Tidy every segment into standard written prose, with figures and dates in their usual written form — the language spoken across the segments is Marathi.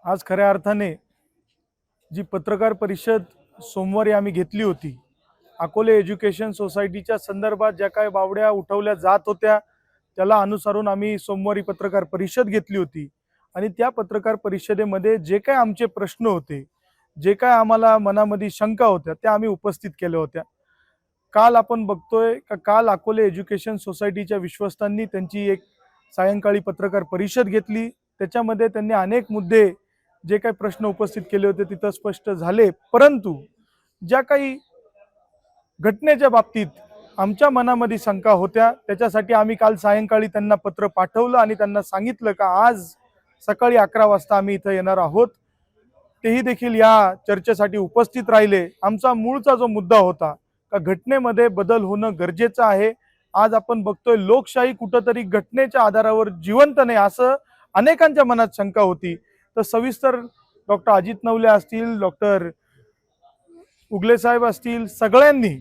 आज खऱ्या अर्थाने जी पत्रकार परिषद सोमवारी आम्ही घेतली होती, अकोले एज्युकेशन सोसायटीच्या संदर्भात ज्या काही बावड्या उठवल्या जात होत्या त्याला अनुसरून आम्ही सोमवारी पत्रकार परिषद घेतली होती। आणि त्या पत्रकार परिषदेमध्ये जे काही आमचे प्रश्न होते, जे काय आम्हाला मनामध्ये शंका होत्या, त्या आम्ही उपस्थित केल्या होत्या। काल आपण बघतोय का काल अकोले एज्युकेशन सोसायटीच्या विश्वस्तांनी त्यांची एक सायंकाळी पत्रकार परिषद घेतली। त्याच्यामध्ये त्यांनी अनेक मुद्दे जे काही प्रश्न उपस्थित केले होते तिथं स्पष्ट झाले, परंतु ज्या काही घटनेच्या बाबतीत आमच्या मनामध्ये शंका होत्या त्याच्यासाठी आम्ही काल सायंकाळी त्यांना पत्र पाठवलं आणि त्यांना सांगितलं का आज सकाळी 11 वाजता आम्ही इथं येणार आहोत। तेही देखील या चर्चेसाठी उपस्थित राहिले। आमचा मूळचा जो मुद्दा होता का घटनेमध्ये बदल होणं गरजेचं आहे। आज आपण बघतोय लोकशाही कुठंतरी घटनेच्या आधारावर जिवंत नाही असं अनेकांच्या मनात शंका होती। तर सविस्तर डॉक्टर अजित नवले असतील, डॉक्टर उगले साहेब असतील, सगळ्यांनी,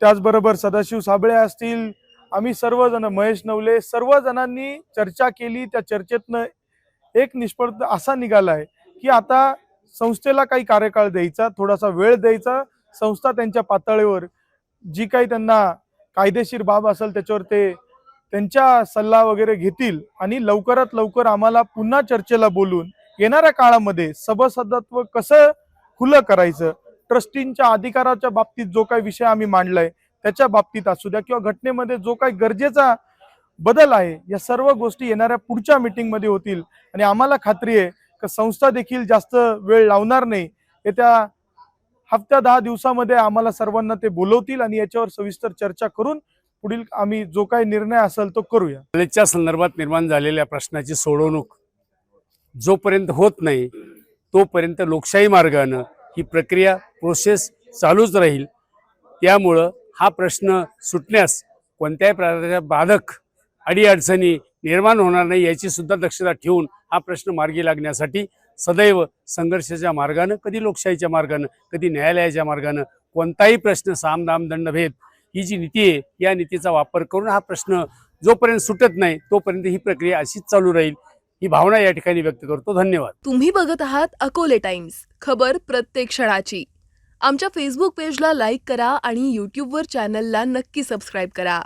त्याचबरोबर सदाशिव साबळे असतील, आम्ही सर्वजण, महेश नवले, सर्वजणांनी चर्चा केली। त्या चर्चेतनं एक निष्पत्त असा निघालाय की आता संस्थेला काही कार्यकाळ द्यायचा, थोडासा वेळ द्यायचा। संस्था त्यांच्या पातळीवर जी काही त्यांना कायदेशीर बाब असेल त्याच्यावर ते त्यांचा सल्ला वगैरे घेतील आणि लवकरात लवकर आम्हाला पुन्हा चर्चेला बोलून येणाऱ्या काळामध्ये सभासदत्व कसं खुलं करायचं, ट्रस्टींच्या अधिकाराच्या बाबतीत जो काही विषय आम्ही मांडलाय त्याच्या बाबतीत असू द्या किंवा घटनेमध्ये जो काही गरजेचा बदल आहे, या सर्व गोष्टी येणाऱ्या पुढच्या मीटिंगमध्ये होतील। आणि आम्हाला खात्री आहे की संस्था देखील जास्त वेळ लावणार नाही। येत्या हफ्त्या 10 दिवसामध्ये आम्हाला सर्वांना ते बोलवतील आणि याच्यावर सविस्तर चर्चा करून पुढील आम्ही जो काही निर्णय असेल तो करूया। कॉलेजच्या संदर्भात निर्माण झालेल्या प्रश्नाची सोडवणूक जोपर्यंत होत नाही तोपर्यंत लोकशाही मार्गाने ही प्रक्रिया प्रोसेस चालूच राहील। त्यामुळं हा प्रश्न सुटण्यास कोणत्याही प्रकारच्या बाधक अडीअडचणी निर्माण होणार नाही याची सुद्धा दक्षता ठेवून हा प्रश्न मार्गी लागण्यासाठी सदैव संघर्षाच्या मार्गाने, कधी लोकशाहीच्या मार्गाने, कधी न्यायालयाच्या मार्गाने, कोणताही प्रश्न साम दाम दंडभेद ही जी नीती आहे या नीतीचा वापर करून हा प्रश्न जोपर्यंत सुटत नाही तोपर्यंत ही प्रक्रिया अशीच चालू राहील, ही भावना या ठिकाणी व्यक्त करतो। धन्यवाद। तुम्ही बघत आहात अकोले टाइम्स, खबर प्रत्येक क्षणाची। आमच्या फेसबुक पेजला लाईक करा आणि यूट्यूबवर चॅनलला नक्की सबस्क्राईब करा।